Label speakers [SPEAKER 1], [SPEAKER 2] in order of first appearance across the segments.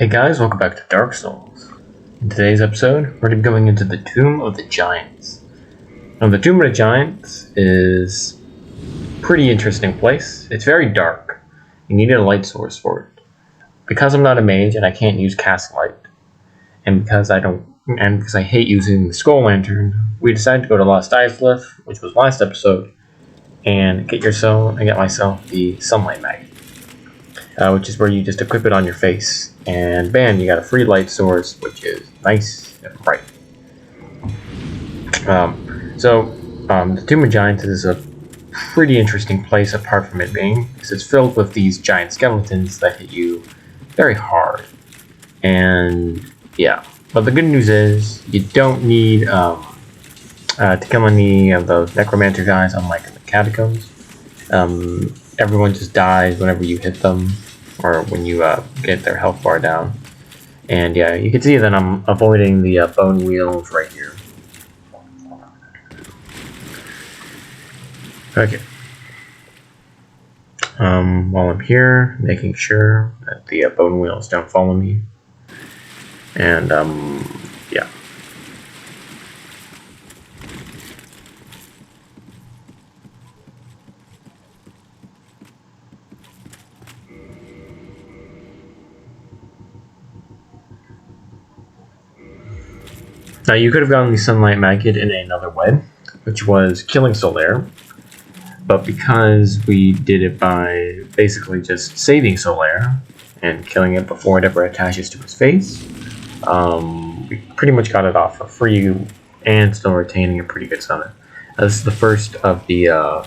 [SPEAKER 1] Hey guys, welcome back to Dark Souls. In today's episode, we're going to be going into the Tomb of the Giants. Now, the Tomb of the Giants is a pretty interesting place. It's very dark. You need a light source for it. Because I'm not a mage and I can't use cast light, and because I hate using the Skull Lantern, we decided to go to Lost Islip, which was last episode, and get myself the Sunlight Magnet. Which is where you just equip it on your face, and bam, you got a free light source, which is nice and bright. The Tomb of Giants is a pretty interesting place, apart from it being, because it's filled with these giant skeletons that hit you very hard. And yeah, but the good news is you don't need to kill any of those necromancer guys, unlike in the catacombs. Everyone just dies whenever you hit them, or when you get their health bar down. And yeah, you can see that I'm avoiding the bone wheels right here. Okay. While I'm here, making sure that the bone wheels don't follow me. And yeah. Now, you could have gotten the Sunlight Magnet in another way, which was killing Solaire, but because we did it by basically just saving Solaire and killing it before it ever attaches to his face, we pretty much got it off for free and still retaining a pretty good summon. This is the first of the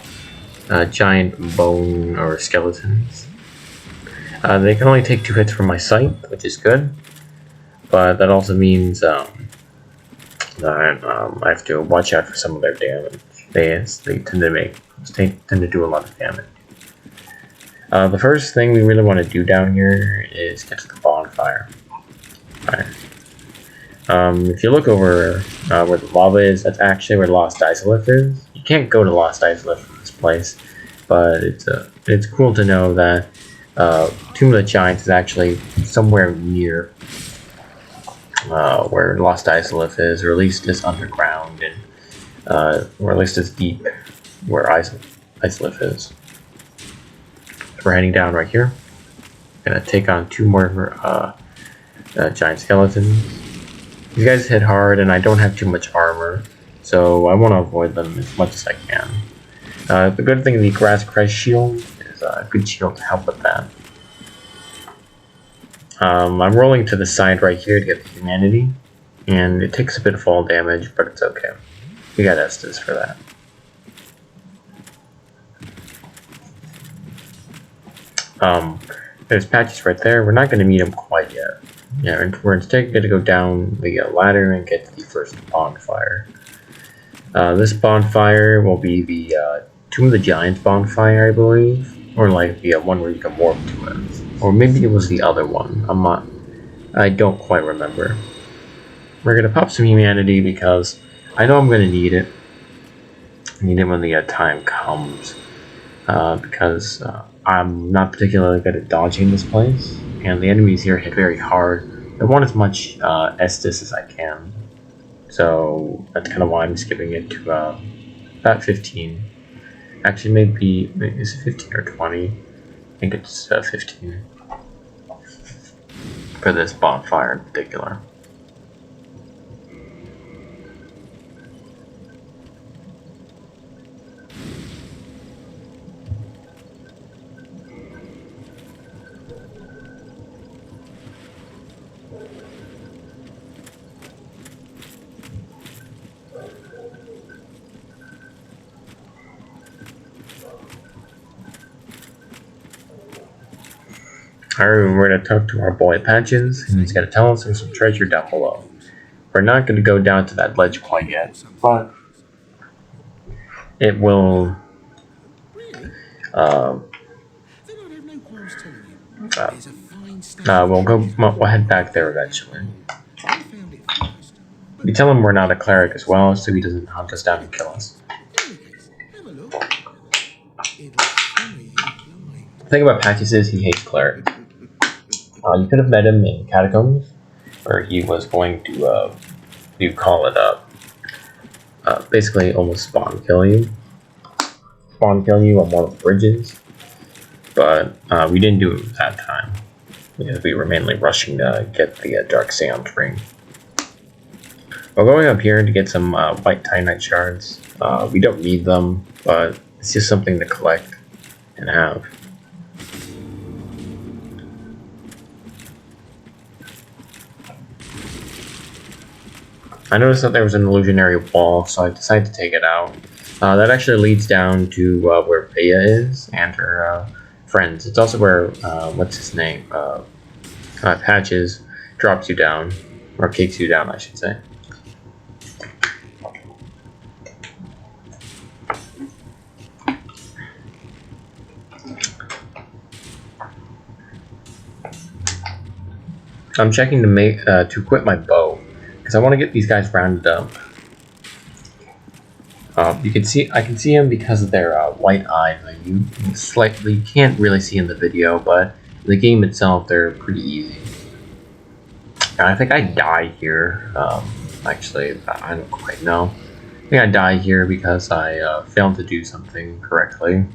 [SPEAKER 1] giant bone or skeletons. They can only take 2 hits from my sight, which is good, but that also means I have to watch out for some of their damage. They tend to do a lot of damage. The first thing we really want to do down here is get to the bonfire. If you look over where the lava is, that's actually where Lost Islip is. You can't go to Lost Islip from this place, but it's cool to know that Tomb of the Giants is actually somewhere near where Lost Islip is, or at least it's underground, and or at least it's deep where Islip is. So we're heading down right here. Gonna take on 2 more giant skeletons. These guys hit hard, and I don't have too much armor, so I want to avoid them as much as I can. The good thing, the Grass Crest shield is a good shield to help with that. I'm rolling to the side right here to get the humanity, and it takes a bit of fall damage, but it's okay. We got Estes for that. There's Patches right there. We're not going to meet him quite yet. Yeah, we're instead going to go down the ladder and get to the first bonfire. This bonfire will be the Tomb of the Giants bonfire, I believe, or like the one where you can warp to it. Or maybe it was the other one. I don't quite remember. We're gonna pop some humanity because I know I'm gonna need it. I need it when the time comes. Because I'm not particularly good at dodging this place, and the enemies here hit very hard. I want as much Estus as I can. So that's kind of why I'm skipping it to about 15. Actually, maybe is it 15 or 20? I think it's 15 for this bonfire in particular. Alright, we're going to talk to our boy Patches, and he's going to tell us there's some treasure down below. We're not going to go down to that ledge quite yet, but it will we'll head back there eventually. We tell him we're not a cleric as well, so he doesn't hunt us down and kill us. The thing about Patches is he hates clerics. You could have met him in Catacombs, where he was going to, you call it up, basically almost spawn kill you on one of the bridges, but we didn't do it that time because we were mainly rushing to get the Dark Seance ring. We're going up here to get some white Titanite shards. We don't need them, but it's just something to collect and have. I noticed that there was an illusionary wall, so I decided to take it out. That actually leads down to where Bea is and her friends. It's also where, what's his name? Patches drops you down, or kicks you down, I should say. I'm checking to make to quit my bow because I want to get these guys rounded up. You can see I can see them because of their white eyes. You slightly can't really see in the video, but in the game itself they're pretty easy. And I think I die here. Actually, I don't quite know. I think I die here because I failed to do something correctly.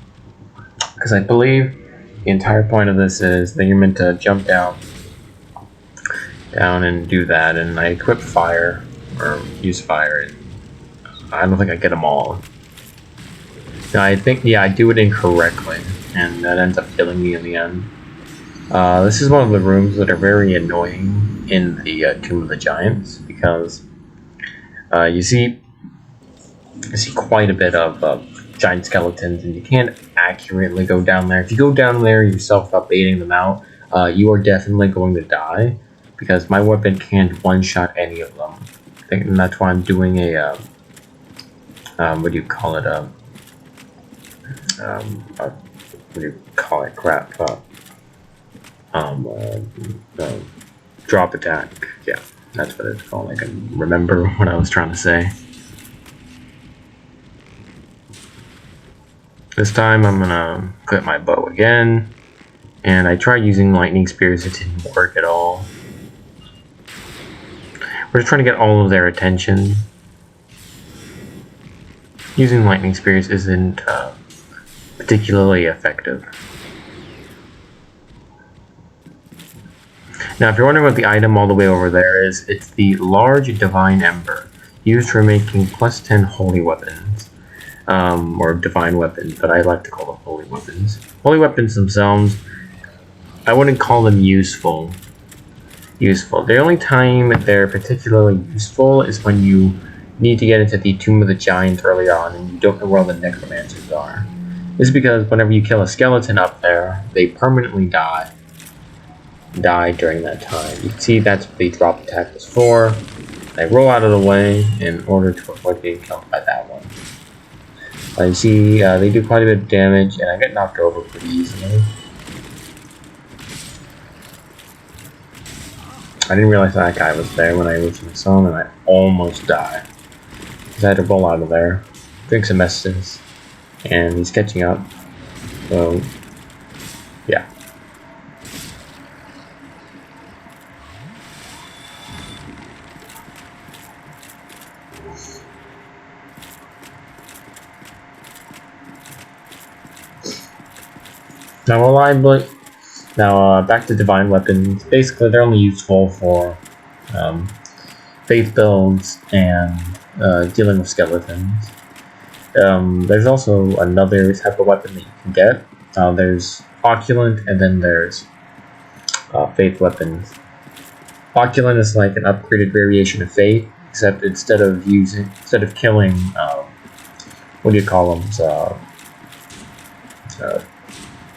[SPEAKER 1] Because I believe the entire point of this is that you're meant to jump down and do that, and I equip fire or use fire, and I don't think I get them all. And I think, yeah, I do it incorrectly, and that ends up killing me in the end. This is one of the rooms that are very annoying in the Tomb of the Giants because you see quite a bit of giant skeletons, and you can't accurately go down there. If you go down there yourself without baiting them out, you are definitely going to die because my weapon can't one-shot any of them. And that's why I'm doing a what do you call it? What do you call it? Crap. Drop attack. Yeah, that's what it's called. I can remember what I was trying to say. This time I'm gonna quit my bow again, and I tried using lightning spears. It didn't work at all. We're just trying to get all of their attention. Using lightning spears isn't particularly effective. Now, if you're wondering what the item all the way over there is, it's the large divine ember, used for making +10 holy weapons, or divine weapons, but I like to call them holy weapons. Holy weapons themselves, I wouldn't call them useful. The only time they're particularly useful is when you need to get into the Tomb of the Giants early on and you don't know where all the necromancers are. This is because whenever you kill a skeleton up there, they permanently die during that time. You can see that's what the drop attack was for. I roll out of the way in order to avoid being killed by that one. You see, they do quite a bit of damage, and I get knocked over pretty easily. I didn't realize that guy was there when I originally saw him, and I almost died. Because I had to roll out of there, drink some Estus, and he's catching up. So, yeah. Now, back to divine weapons. Basically, they're only useful for faith builds and dealing with skeletons. There's also another type of weapon that you can get. There's Oculent, and then there's faith weapons. Oculent is like an upgraded variation of faith, except instead of killing, what do you call them?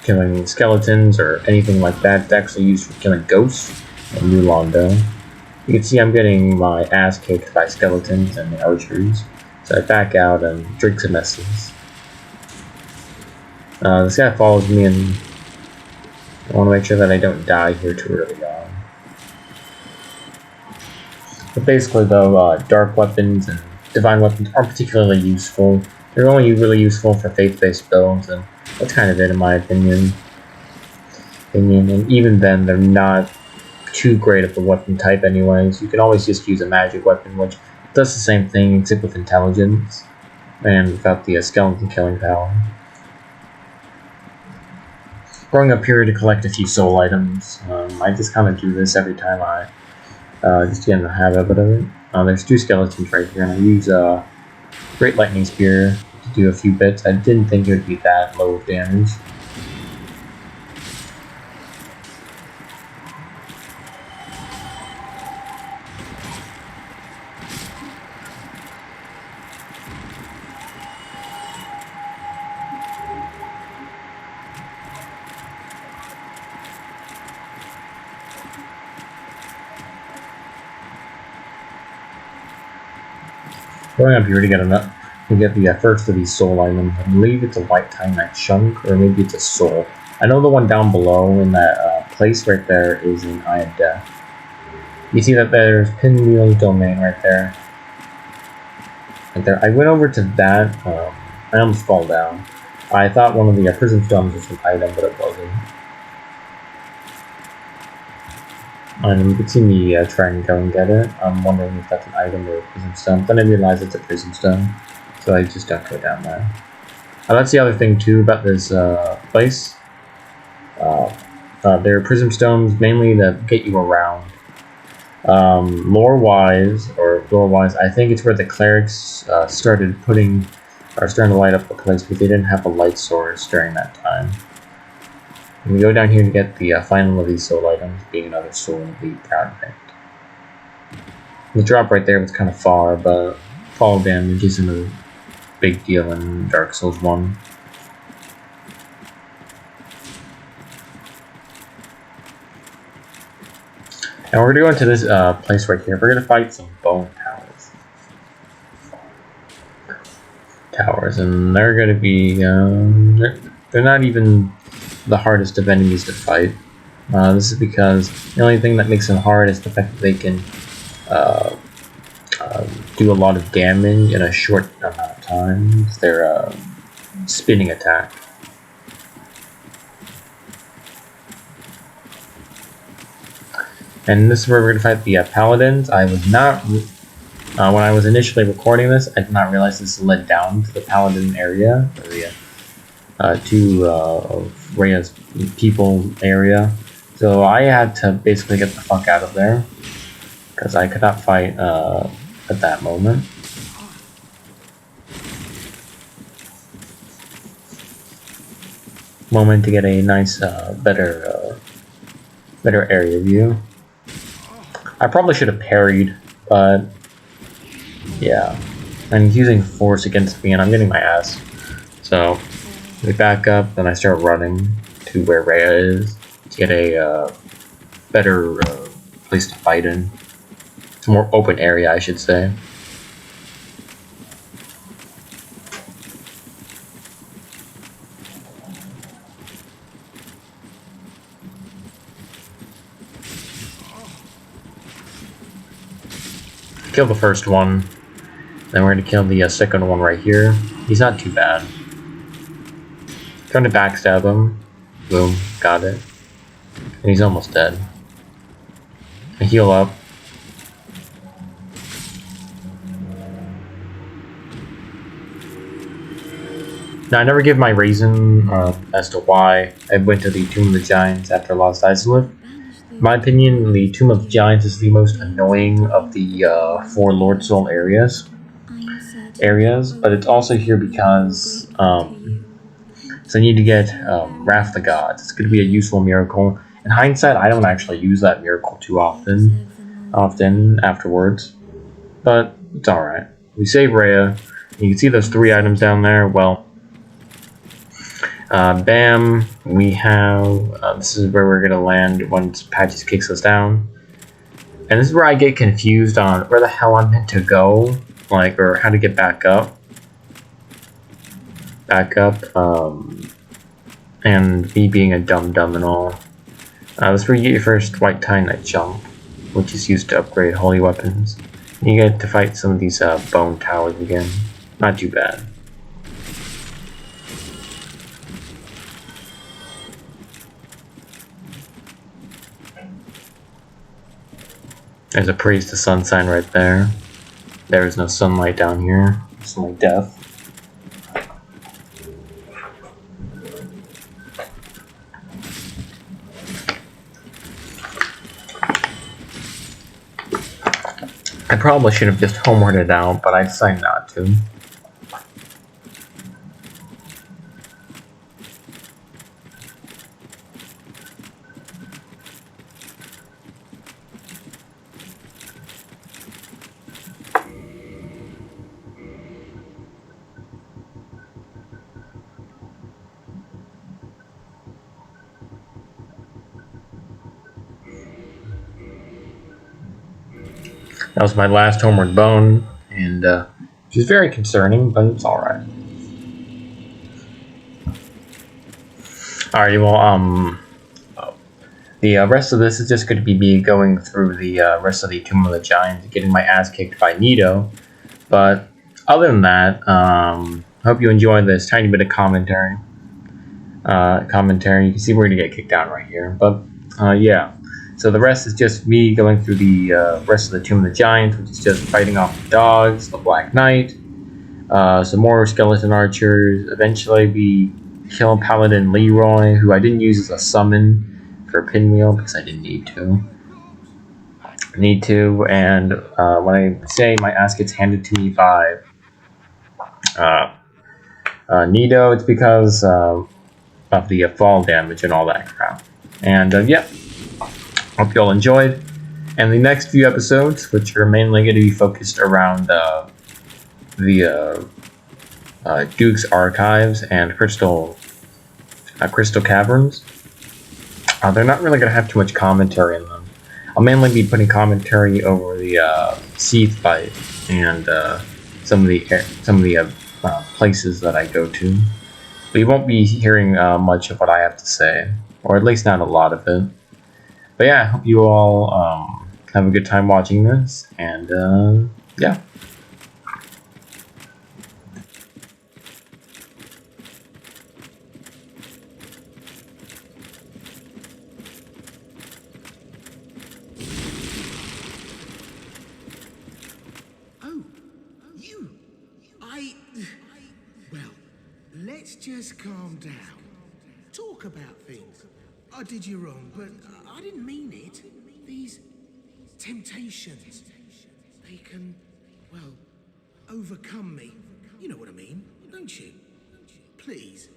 [SPEAKER 1] Killing skeletons or anything like that. It's actually used for killing ghosts and New Londo. You can see I'm getting my ass kicked by skeletons and the archers, so I back out and drink some Estus. This guy follows me, and I want to make sure that I don't die here too early on. But basically, though, dark weapons and divine weapons aren't particularly useful. They're only really useful for faith-based builds, and that's kind of it in my opinion. And even then, they're not too great of a weapon type anyways. You can always just use a magic weapon, which does the same thing except with intelligence and without the skeleton killing power. Going up here to collect a few soul items. I just kind of do this every time I just get in the habit of it. There's 2 skeletons right here, and I use a Great Lightning Spear to do a few bits. I didn't think it would be that low of damage. Going up here to get the first of these soul items. I believe it's a white Titanite chunk, or maybe it's a soul. I know the one down below in that place right there is an Eye of Death. You see that there's Pinwheel Domain right there. Right there. I went over to that. I almost fall down. I thought one of the Prism Stones was an item, but it wasn't. And you can see me try and go and get it. I'm wondering if that's an item or a Prism Stone. Then I realize it's a Prism Stone, so I just don't go down there. That's the other thing too about this place. There are Prism Stones mainly to get you around. Lore-wise, I think it's where the clerics started starting to light up the place, but they didn't have a light source during that time. And we go down here to get the final of these soul items, being another soul of the Proud Picked. The drop right there was kind of far, but fall damage isn't a big deal in Dark Souls 1. And we're going to go into this place right here. We're going to fight some bone towers, and they're going to be they're not even the hardest of enemies to fight. This is because the only thing that makes them hard is the fact that they can do a lot of damage in a short amount of time. It's their spinning attack. And this is where we're going to fight the paladins. I was not, when I was initially recording this, I did not realize this led down to the paladin area, to Rhea's people area. So I had to basically get the fuck out of there, because I could not fight at that moment. Moment to get a nice, better area view. I probably should have parried, but yeah. And he's using force against me, and I'm getting my ass. So we back up, then I start running to where Rhea is to get a better place to fight in. It's a more open area, I should say. Kill the first one, then we're going to kill the second one right here. He's not too bad. Trying to backstab him. Boom, got it. And he's almost dead. I heal up. Now, I never give my reason as to why I went to the Tomb of the Giants after Lost Isolith. In my opinion, the Tomb of the Giants is the most annoying of the 4 Lord Soul areas, but it's also here because so I need to get Wrath of the Gods. It's going to be a useful miracle. In hindsight, I don't actually use that miracle too often afterwards, but it's alright. We save Rhea. You can see those 3 items down there. Well, bam, we have, this is where we're going to land once Patches kicks us down. And this is where I get confused on where the hell I'm meant to go, like, or how to get back up. And me being a dumb and all. This is where you get your first white Titanite chunk, which is used to upgrade holy weapons. You get to fight some of these bone towers again. Not too bad. There's a praise to sun sign right there. There is no sunlight down here. It's my death. I probably should have just homeworked it out, but I decided not to. That was my last homeward bone, and which is very concerning, but it's alright. Alrighty, well, the rest of this is just going to be me going through the rest of the Tomb of the Giants, getting my ass kicked by Nito. But other than that, hope you enjoyed this tiny bit of commentary. You can see we're going to get kicked out right here. But yeah, so the rest is just me going through the rest of the Tomb of the Giants, which is just fighting off the dogs, the Black Knight, some more skeleton archers. Eventually, we kill Paladin Leroy, who I didn't use as a summon for Pinwheel because I didn't need to. And when I say my ass gets handed to me by Nito, it's because of the fall damage and all that crap. And yeah, hope you all enjoyed. And the next few episodes, which are mainly going to be focused around the Duke's Archives and Crystal Caverns, they're not really going to have too much commentary in them. I'll mainly be putting commentary over the Seath fight and some of the places that I go to. But you won't be hearing much of what I have to say, or at least not a lot of it. But yeah, I hope you all have a good time watching this, and yeah.
[SPEAKER 2] Let's just calm down. Talk about things. I did you wrong, but I didn't mean it. These temptations, they can, well, overcome me. You know what I mean, don't you? Please,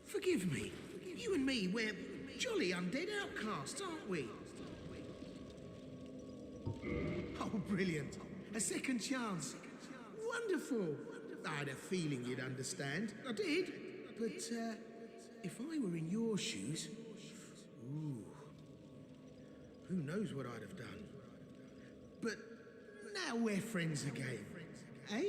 [SPEAKER 2] forgive me. You and me, we're jolly undead outcasts, aren't we? Oh, brilliant. A second chance. Wonderful. I had a feeling you'd understand. I did. But if I were in your shoes, ooh, who knows what I'd have done. But now we're friends again, eh?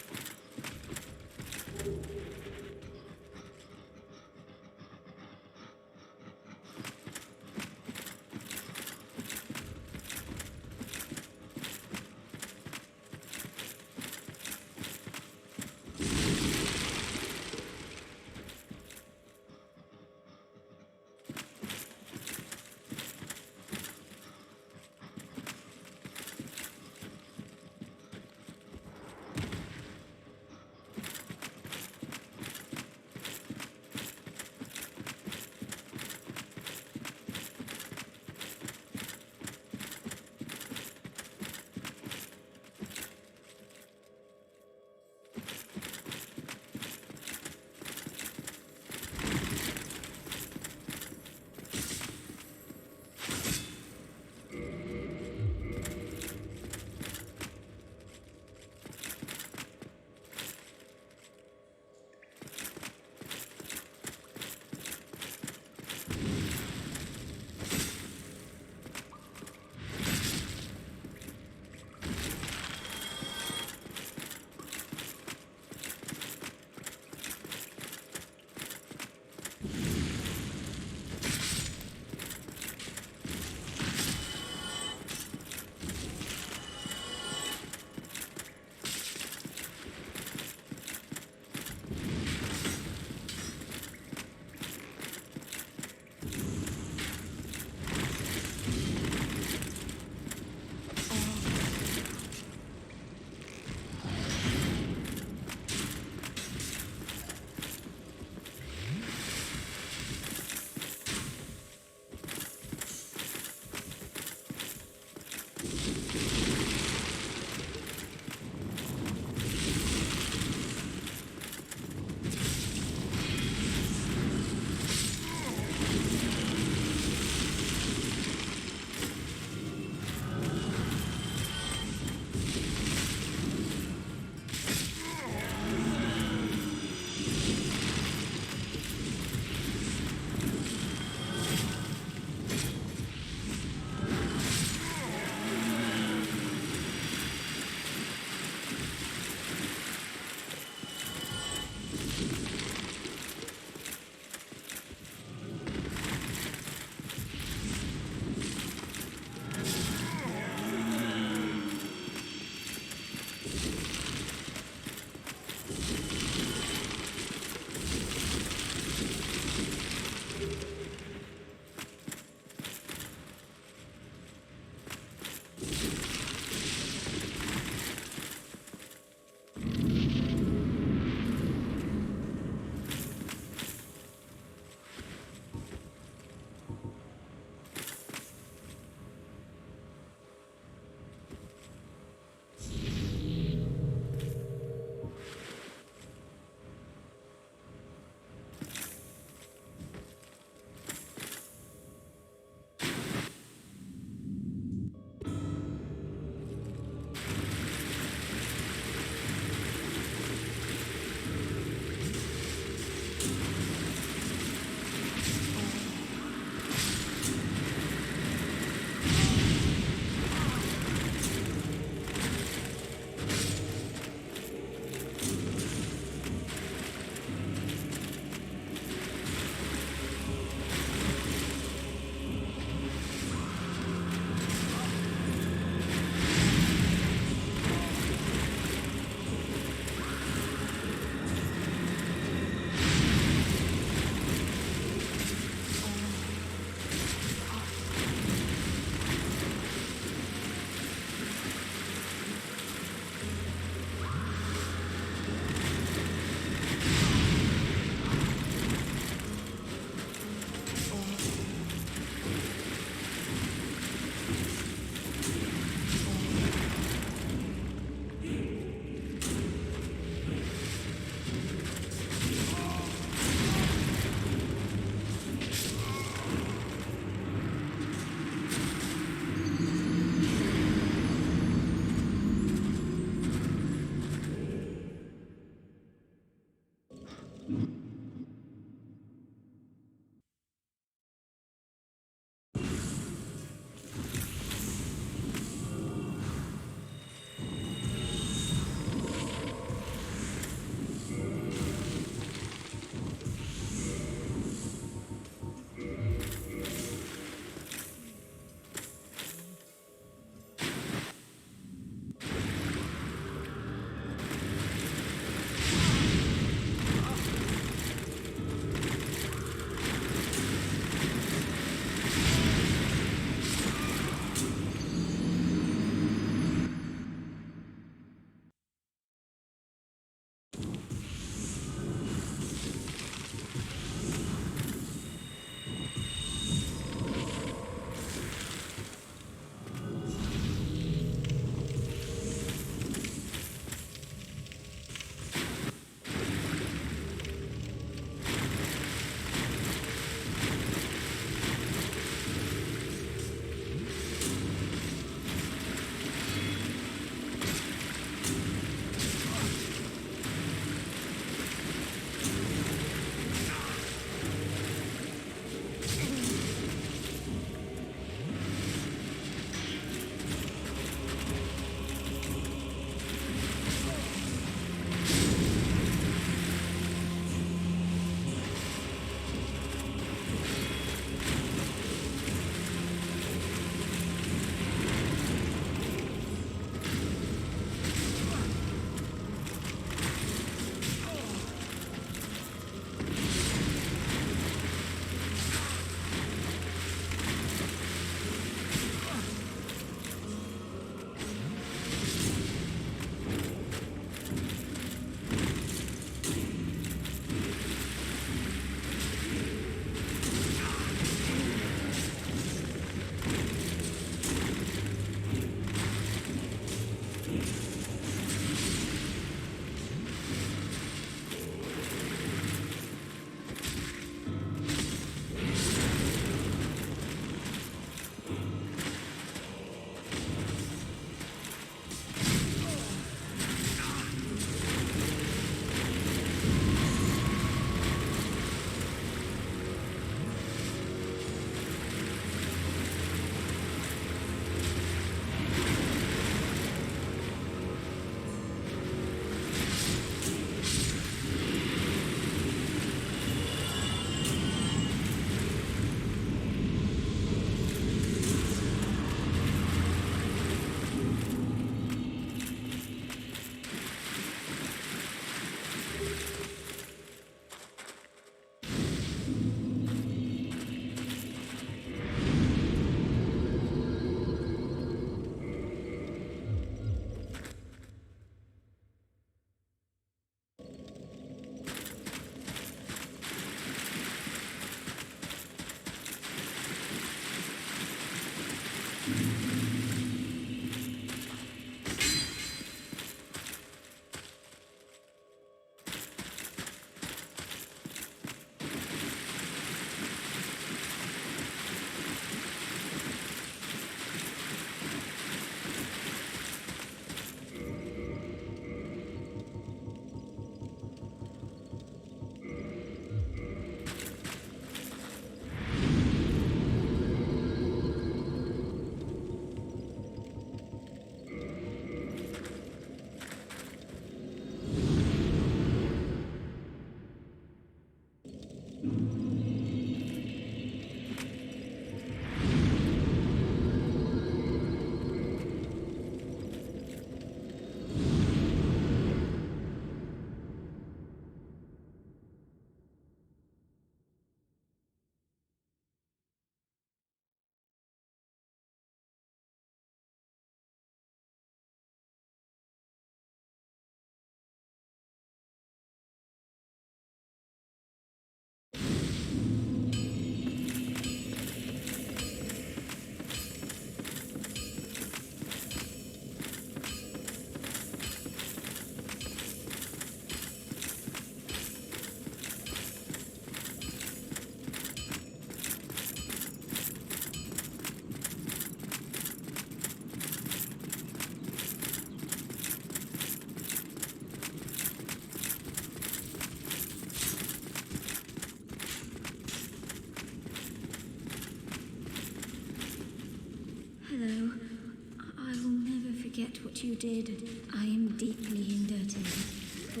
[SPEAKER 3] what you did. I am deeply indebted for...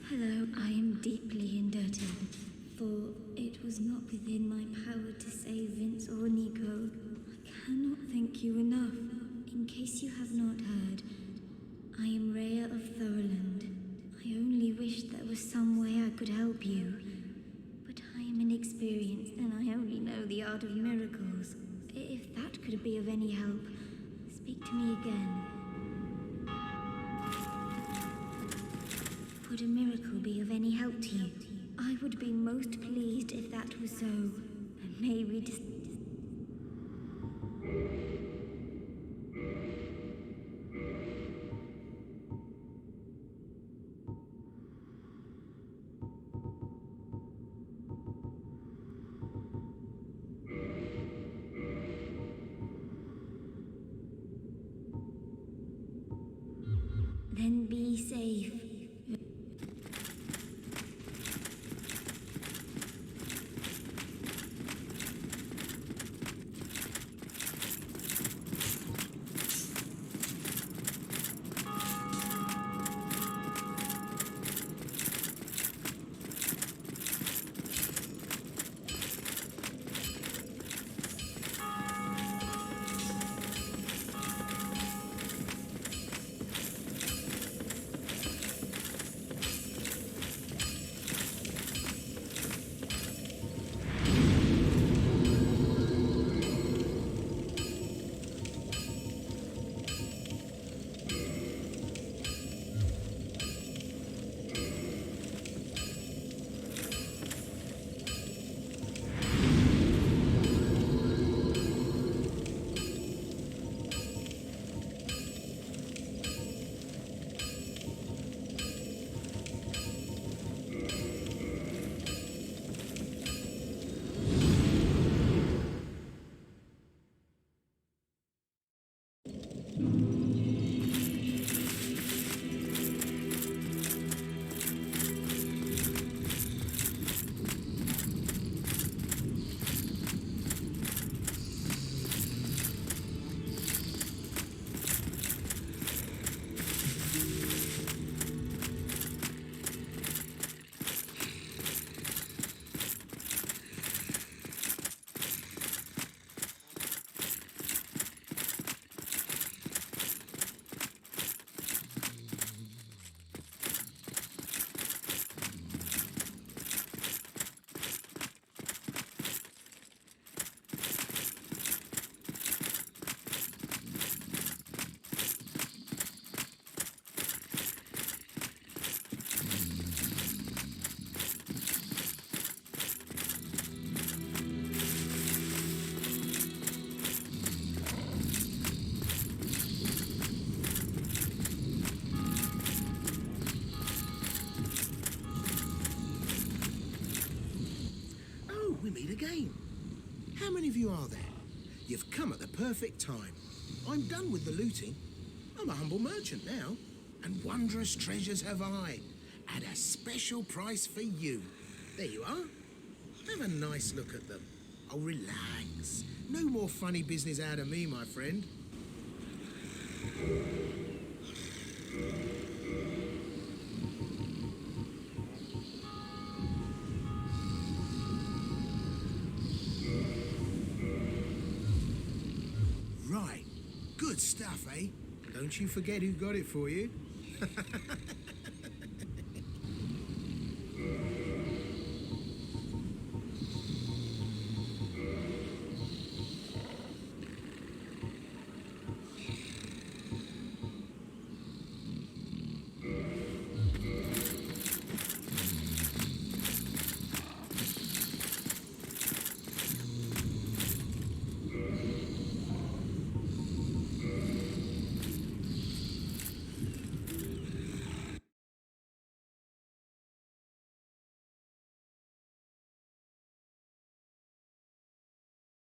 [SPEAKER 3] Hello, I am deeply indebted, for it was not within my power to save Vince or Nico. I cannot thank you enough. In case you have not heard, I am Rhea of Thorland. I only wish there was some way I could help you. But I am inexperienced and I only know the art of miracles. If that could be of any help, speak to me again. Would a miracle be of any help to you? I would be most pleased if that was so. May we just... Then be safe.
[SPEAKER 2] We meet again. How many of you are there? You've come at the perfect time. I'm done with the looting. I'm a humble merchant now, and wondrous treasures have I, at a special price for you. There you are. Have a nice look at them. Oh, relax. No more funny business out of me, my friend. Right. Good stuff, eh? Don't you forget who got it for you.